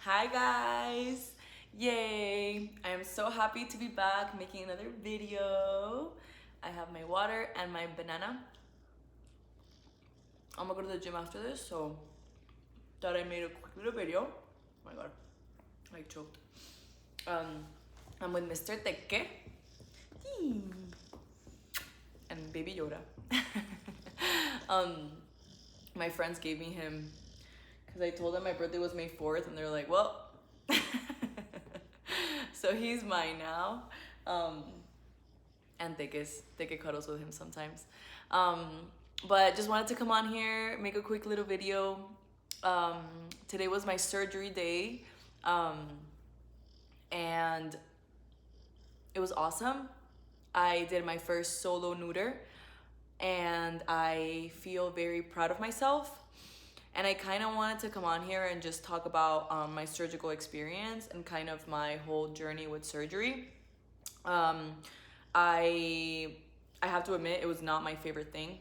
Hi guys! Yay! I am so happy to be back making another video. I have my water and my banana. I'm gonna go to the gym after this, so thought I made a quick little video. Oh my god, I choked. I'm with Mr. Tekke and Baby Yoda. um, my friends gave me him because I told them my birthday was May 4th, and they're like, well, so he's mine now. And Tekke cuddles with him sometimes. But just wanted to come on here, make a quick little video. Today was my surgery day, and it was awesome. I did my first solo neuter, and I feel very proud of myself. And I kind of wanted to come on here and just talk about my surgical experience and kind of my whole journey with surgery. I have to admit, it was not my favorite thing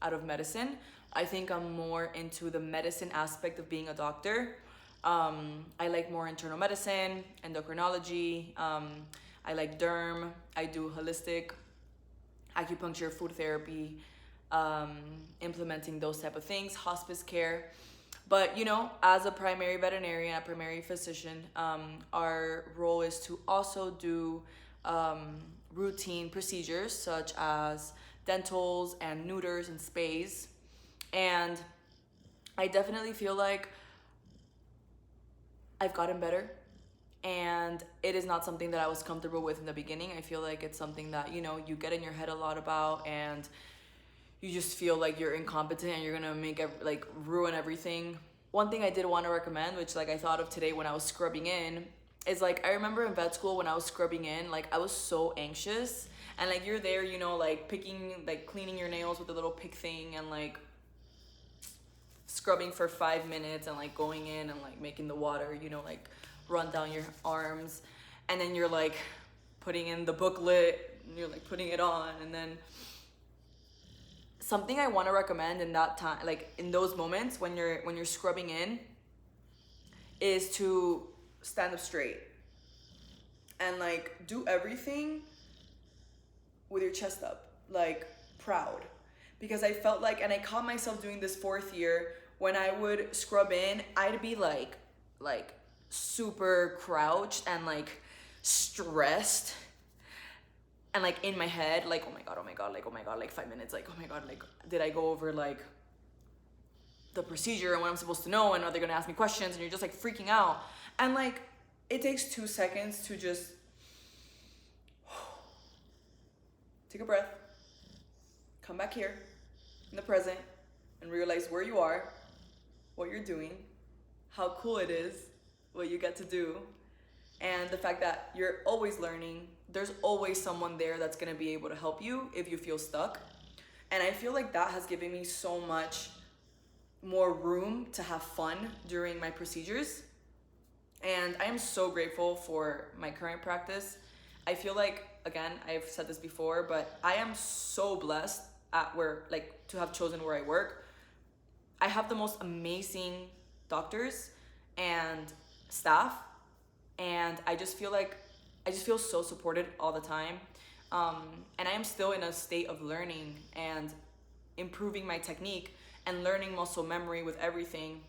out of medicine. I think I'm more into the medicine aspect of being a doctor. I like more internal medicine, endocrinology. I like derm. I do holistic acupuncture, food therapy, implementing those type of things, hospice care. But as a primary veterinarian, a primary physician, our role is to also do routine procedures such as dentals and neuters and spays. And I definitely feel like I've gotten better, and it is not something that I was comfortable with in the beginning. I feel like it's something that you get in your head a lot about, and you just feel like you're incompetent and you're gonna ruin everything. One thing I did want to recommend, which I thought of today when I was scrubbing in, is I remember in vet school when I was scrubbing in, I was so anxious, and you're there, picking, cleaning your nails with a little pick thing, and scrubbing for 5 minutes, and going in and making the water run down your arms, and then you're putting in the booklet, and you're putting it on, and then something I want to recommend in that time, in those moments when you're scrubbing in, is to stand up straight and do everything with your chest up, proud. Because I felt and I caught myself doing this 4th year, when I would scrub in, I'd be like super crouched and stressed, and in my head, oh my god, oh my god, oh my god, 5 minutes, oh my god, did I go over the procedure and what I'm supposed to know, and are they gonna ask me questions, and you're just freaking out. And it takes 2 seconds to just take a breath, come back here in the present, and realize where you are, what you're doing, how cool it is, what you get to do, and the fact that you're always learning. There's always someone there that's gonna be able to help you if you feel stuck. And I feel that has given me so much more room to have fun during my procedures. And I am so grateful for my current practice. I feel again, I've said this before, but I am so blessed at where, to have chosen where I work. I have the most amazing doctors and staff, and I just feel so supported all the time. And I am still in a state of learning and improving my technique and learning muscle memory with everything.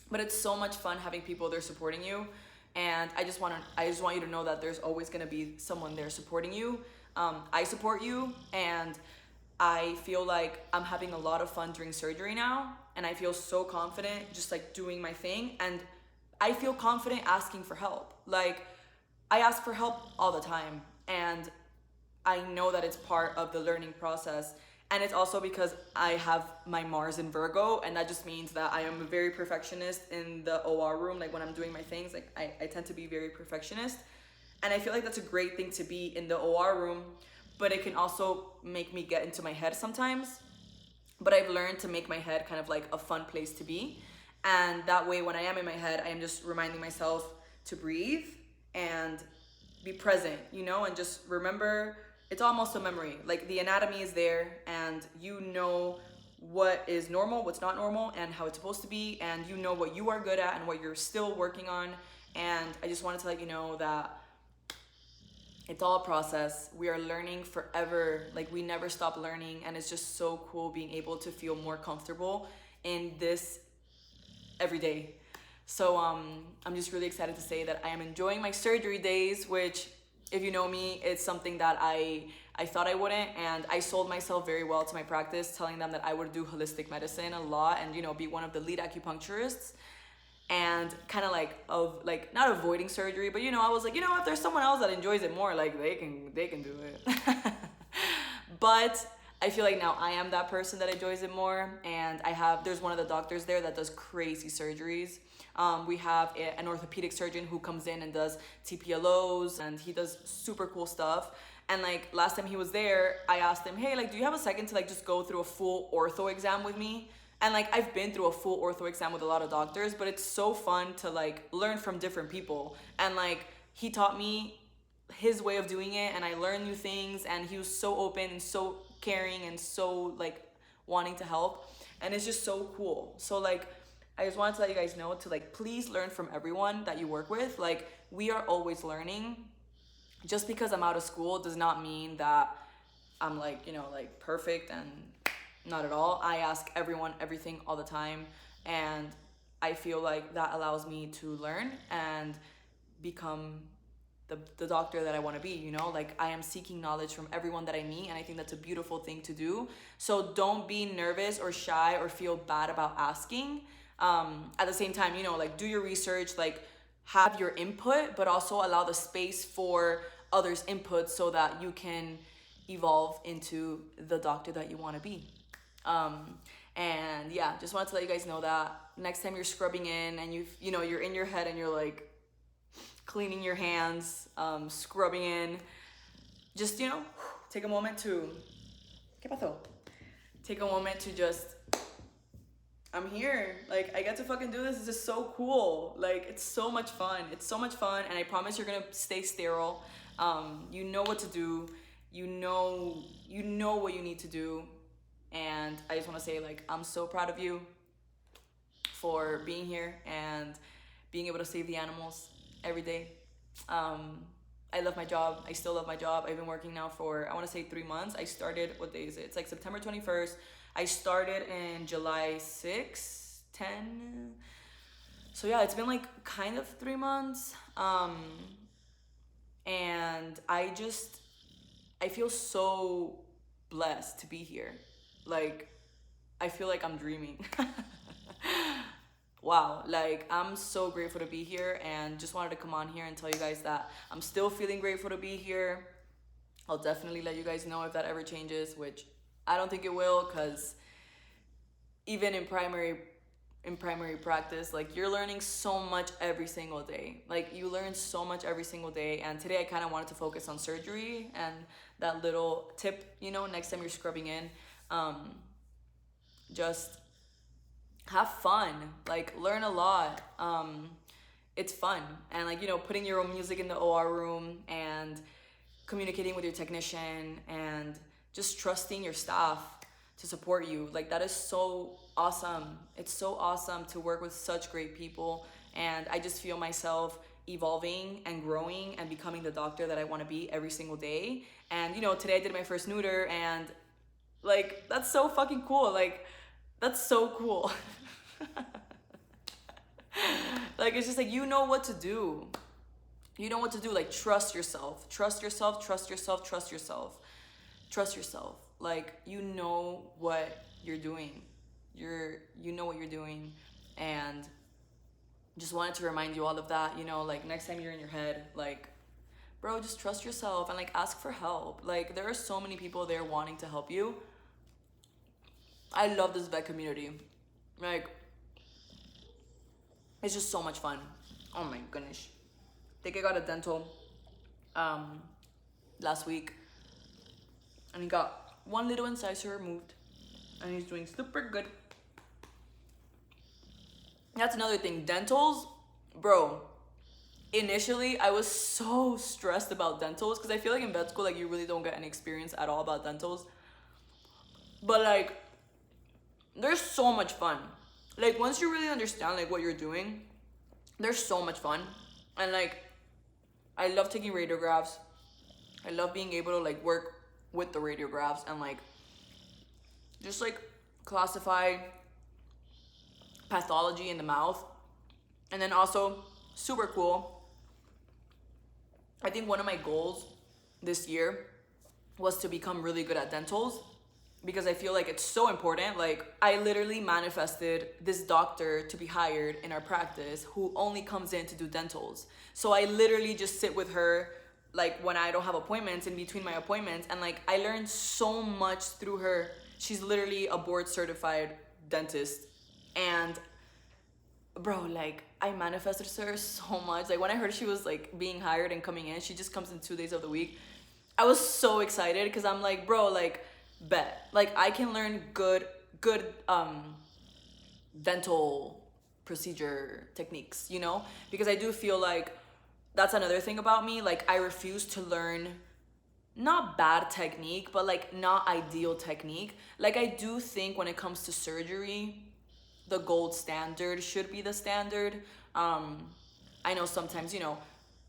But it's so much fun having people there supporting you. And I just want you to know that there's always gonna be someone there supporting you. I support you, and I feel I'm having a lot of fun during surgery now, and I feel so confident just doing my thing, and I feel confident asking for help. I ask for help all the time, and I know that it's part of the learning process. And it's also because I have my Mars in Virgo, and that just means that I am a very perfectionist in the OR room. When I'm doing my things, I tend to be very perfectionist. And I feel that's a great thing to be in the OR room, but it can also make me get into my head sometimes. But I've learned to make my head kind of a fun place to be. And that way, when I am in my head, I am just reminding myself to breathe and be present, and just remember, it's almost a memory. The anatomy is there, and what is normal, what's not normal, and how it's supposed to be, and you know what you are good at and what you're still working on. And I just wanted to let you know that it's all a process. We are learning forever. Like, we never stop learning, and it's just so cool being able to feel more comfortable in this every day. So I'm just really excited to say that I am enjoying my surgery days, which, if you know me, it's something that I thought I wouldn't, and I sold myself very well to my practice, telling them that I would do holistic medicine a lot and, you know, be one of the lead acupuncturists, and kind of like not avoiding surgery, but, you know, I was like, you know, if there's someone else that enjoys it more, like, they can do it. But I feel like now I am that person that enjoys it more, and there's one of the doctors there that does crazy surgeries. We have an orthopedic surgeon who comes in and does TPLOs, and he does super cool stuff. And like last time he was there, I asked him, hey, like, do you have a second to like just go through a full ortho exam with me? And like, I've been through a full ortho exam with a lot of doctors, but it's so fun to like learn from different people. And like, he taught me his way of doing it, and I learned new things, and he was so open and so caring and so like wanting to help. And it's just so cool. So like, I just wanted to let you guys know to like, please learn from everyone that you work with. Like, we are always learning. Just because I'm out of school does not mean that I'm like, you know, like perfect, and not at all. I ask everyone everything all the time, and I feel like that allows me to learn and become the doctor that I want to be, you know? Like, I am seeking knowledge from everyone that I meet, and I think that's a beautiful thing to do. So don't be nervous or shy or feel bad about asking. At the same time, you know, like, do your research, like, have your input, but also allow the space for others' input so that you can evolve into the doctor that you want to be. And yeah, just wanted to let you guys know that next time you're scrubbing in and you know, you're in your head and you're like cleaning your hands, scrubbing in, just, you know, take a moment to, ¿qué pasó? Take a moment to just, I'm here. Like, I get to fucking do this. This is so cool. Like, it's so much fun. It's so much fun, and I promise you're gonna stay sterile. You know what to do. You know what you need to do. And I just want to say, like, I'm so proud of you for being here and being able to save the animals every day. I love my job. I still love my job. I've been working now for, I want to say 3 months. I started, what day is it? It's like September 21st. I started in July 6, 10. So yeah, it's been like kind of 3 months. And I feel so blessed to be here. Like, I feel like I'm dreaming. Wow, like, I'm so grateful to be here, and just wanted to come on here and tell you guys that I'm still feeling grateful to be here. I'll definitely let you guys know if that ever changes, which I don't think it will, because even in primary practice, like, you're learning so much every single day. Like, you learn so much every single day, and today I kind of wanted to focus on surgery and that little tip, you know, next time you're scrubbing in, just have fun, like, learn a lot. It's fun, and like, you know, putting your own music in the OR room and communicating with your technician and just trusting your staff to support you, like, that is so awesome. It's so awesome to work with such great people, and I just feel myself evolving and growing and becoming the doctor that I want to be every single day. And you know, today I did my first neuter, and like, that's so fucking cool. Like, that's so cool. Like, it's just like, you know what to do. You know what to do. Like, trust yourself. Trust yourself, trust yourself, trust yourself. Trust yourself. Like, you know what you're doing. You know what you're doing. And just wanted to remind you all of that, you know, like, next time you're in your head, like, bro, just trust yourself and like, ask for help. Like, there are so many people there wanting to help you. I love this vet community. Like, it's just so much fun. Oh my goodness. I think I got a dental last week, and he got one little incisor removed, and he's doing super good. That's another thing. Dentals, bro. Initially, I was so stressed about dentals, because I feel like in vet school, like, you really don't get any experience at all about dentals. But like, They're so much fun. Like once you really understand like what you're doing, they're so much fun. And like I love taking radiographs. I love being able to like work with the radiographs and like just like classify pathology in the mouth. And then also super cool, I think one of my goals this year was to become really good at dentals, because I feel like it's so important. Like I literally manifested this doctor to be hired in our practice who only comes in to do dentals. So I literally just sit with her like when I don't have appointments, in between my appointments, and like I learned so much through her. She's literally a board certified dentist. And bro, like I manifested her so much. Like when I heard she was like being hired and coming in, she just comes in 2 days of the week. I was so excited because I'm like, bro, like bet. Like I can learn good dental procedure techniques, you know? Because I do feel like that's another thing about me. Like I refuse to learn not bad technique, but like not ideal technique. Like I do think when it comes to surgery, the gold standard should be the standard. I know sometimes, you know,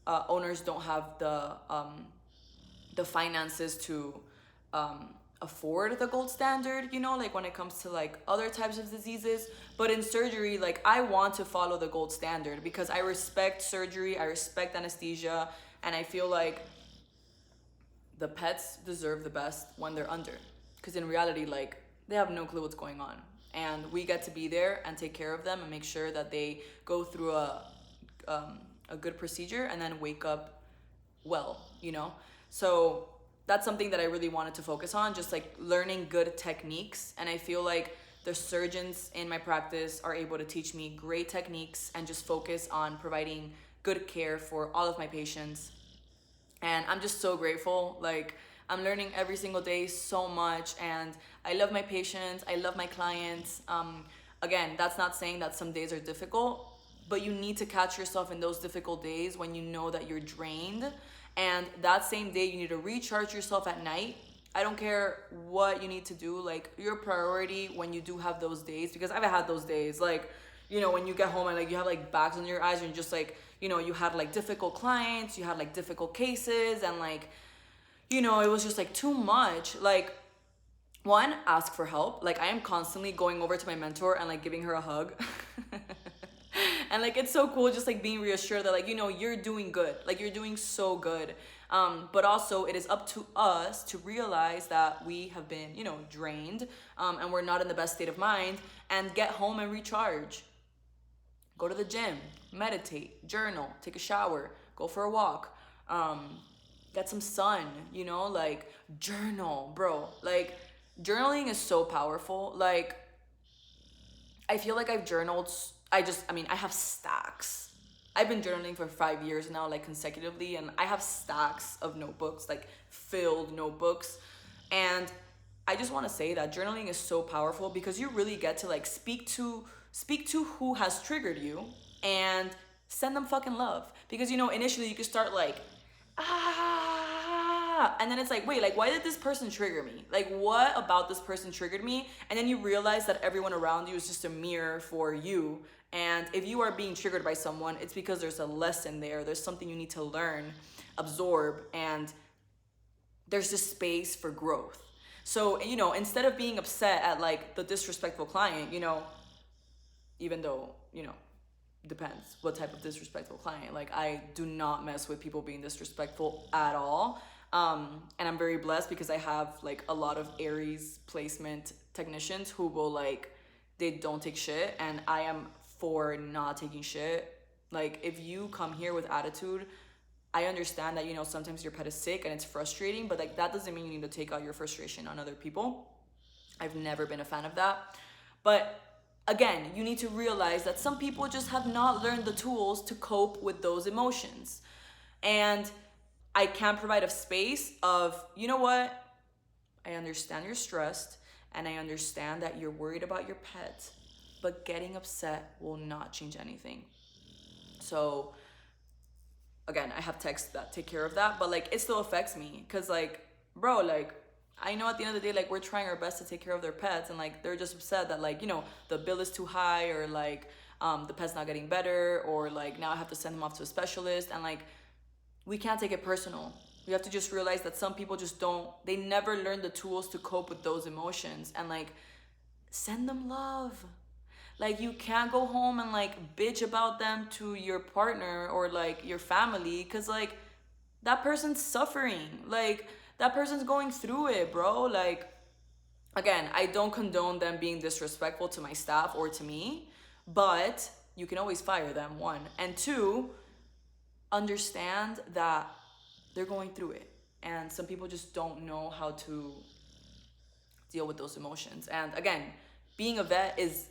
owners don't have the finances to um, afford the gold standard, you know, like when it comes to like other types of diseases. But in surgery, like I want to follow the gold standard because I respect surgery, I respect anesthesia, and I feel like the pets deserve the best when they're under. Because in reality, like they have no clue what's going on. And we get to be there and take care of them and make sure that they go through a good procedure and then wake up well, you know? So that's something that I really wanted to focus on, just like learning good techniques. And I feel like the surgeons in my practice are able to teach me great techniques and just focus on providing good care for all of my patients. And I'm just so grateful. Like I'm learning every single day so much, and I love my patients, I love my clients. Again, that's not saying that some days are difficult, but you need to catch yourself in those difficult days when you know that you're drained, and that same day you need to recharge yourself at night. I don't care what you need to do, like your priority when you do have those days, because I've had those days, like, you know, when you get home and like you have like bags on your eyes and you're just like, you know, you had like difficult clients, you had like difficult cases, and like, you know, it was just like too much. Like, one, ask for help. Like I am constantly going over to my mentor and like giving her a hug. And like it's so cool just like being reassured that like, you know, you're doing good, like you're doing so good. But also it is up to us to realize that we have been, you know, drained, and we're not in the best state of mind, and get home and recharge. Go to the gym, meditate, journal, take a shower, go for a walk, get some sun, you know, like journal, bro. Like journaling is so powerful. Like I feel like I've journaled. I mean, I have stacks. I've been journaling for 5 years now, like consecutively, and I have stacks of notebooks, like filled notebooks. And I just want to say that journaling is so powerful because you really get to like speak to who has triggered you and send them fucking love. Because you know, initially you could start like and then it's like, wait, like why did this person trigger me? Like what about this person triggered me? And then you realize that everyone around you is just a mirror for you. And if you are being triggered by someone, it's because there's a lesson there, there's something you need to learn, absorb, and there's just space for growth. So, you know, instead of being upset at like the disrespectful client, you know, even though, you know, depends what type of disrespectful client. Like I do not mess with people being disrespectful at all. And I'm very blessed because I have like a lot of Aries placement technicians who will like, they don't take shit, and I am for not taking shit. Like if you come here with attitude, I understand that, you know, sometimes your pet is sick and it's frustrating, but like that doesn't mean you need to take out your frustration on other people. I've never been a fan of that. But again, you need to realize that some people just have not learned the tools to cope with those emotions. And I can provide a space of, you know what? I understand you're stressed and I understand that you're worried about your pet, but getting upset will not change anything. So again, I have texts that take care of that, but like it still affects me because like, bro, like I know at the end of the day, like, we're trying our best to take care of their pets, and like they're just upset that, like, the bill is too high, or like the pet's not getting better, or like now I have to send them off to a specialist, and like we can't take it personal. We have to just realize that some people just don't, they never learn the tools to cope with those emotions, and like send them love. Like, you can't go home and like bitch about them to your partner or like your family, because like that person's suffering. Like, that person's going through it, bro. Like, again, I don't condone them being disrespectful to my staff or to me, but you can always fire them, one. And two, understand that they're going through it. And some people just don't know how to deal with those emotions. And again, being a vet is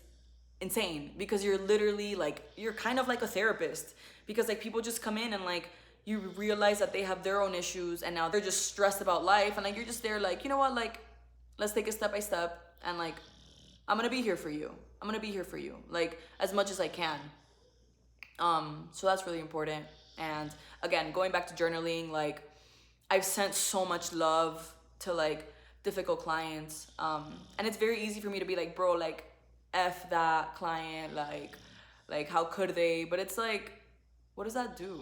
insane, because you're literally like, you're kind of like a therapist, because like people just come in and like you realize that they have their own issues, and now they're just stressed about life, and like you're just there like, you know what, like, let's take it step by step, and like I'm gonna be here for you. I'm gonna be here for you, like, as much as I can. So that's really important. And again, going back to journaling, like, I've sent so much love to like difficult clients, and it's very easy for me to be like, bro, like, F that client, like how could they? But it's like, what does that do?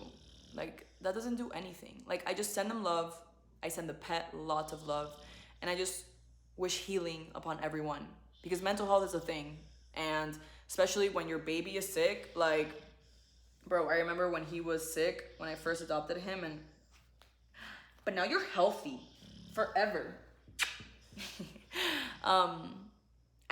Like, that doesn't do anything. Like, I just send them love. I send the pet lots of love, and I just wish healing upon everyone, because mental health is a thing. And especially when your baby is sick, like, bro, I remember when he was sick when I first adopted him, and but now you're healthy forever.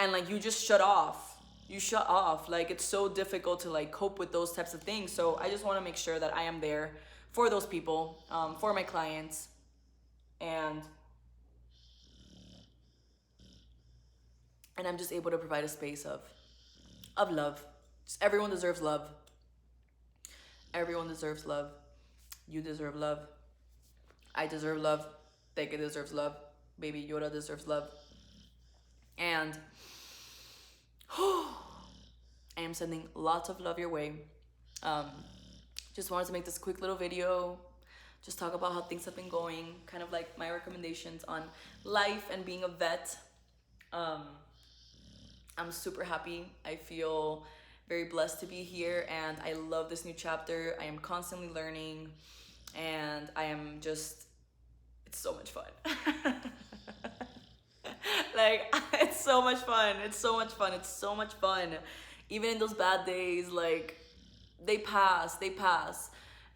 And like, you just shut off. You shut off. Like, it's so difficult to like cope with those types of things. So I just want to make sure that I am there for those people, for my clients, and I'm just able to provide a space of love. Just, everyone deserves love. Everyone deserves love. You deserve love. I deserve love. Teke deserves love. Baby Yoda deserves love. And I am sending lots of love your way. Just wanted to make this quick little video, just talk about how things have been going, kind of like my recommendations on life and being a vet. I'm super happy. I feel very blessed to be here, and I love this new chapter. I am constantly learning, and I am just, it's so much fun. Like, it's so much fun. It's so much fun. It's so much fun. Even in those bad days, like, they pass.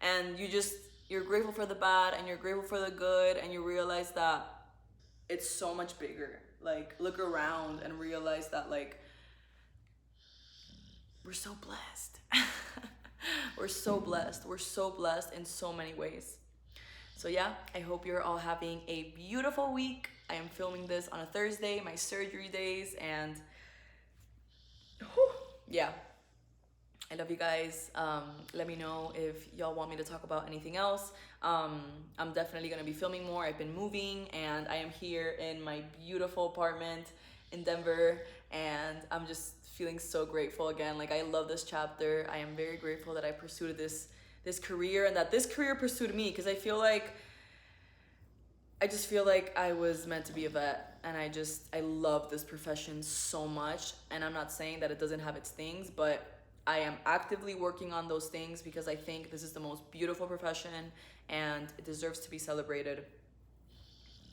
And you're grateful for the bad, and you're grateful for the good, and you realize that it's so much bigger. Like, look around and realize that, like, we're so blessed. We're so blessed. We're so blessed in so many ways. So yeah, I hope you're all having a beautiful week. I am filming this on a Thursday, my surgery days, and yeah, I love you guys. Let me know if y'all want me to talk about anything else. I'm definitely gonna be filming more. I've been moving, and I am here in my beautiful apartment in Denver, and I'm just feeling so grateful again. Like, I love this chapter. I am very grateful that I pursued this career, and that this career pursued me, because I just feel like I was meant to be a vet, and I love this profession so much. And I'm not saying that it doesn't have its things, but I am actively working on those things, because I think this is the most beautiful profession, and it deserves to be celebrated.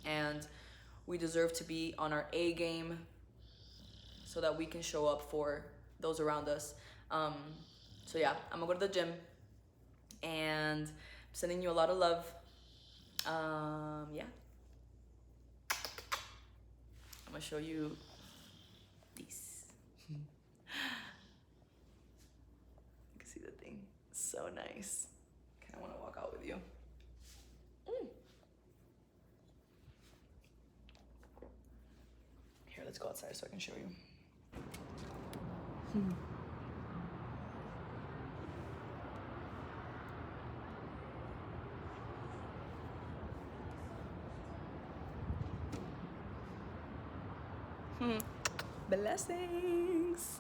And we deserve to be on our A game, so that we can show up for those around us. So yeah, I'm gonna go to the gym, and I'm sending you a lot of love. Yeah. I'm gonna show you this. You can see the thing. So nice. Kinda wanna walk out with you. Here, let's go outside so I can show you. Blessings.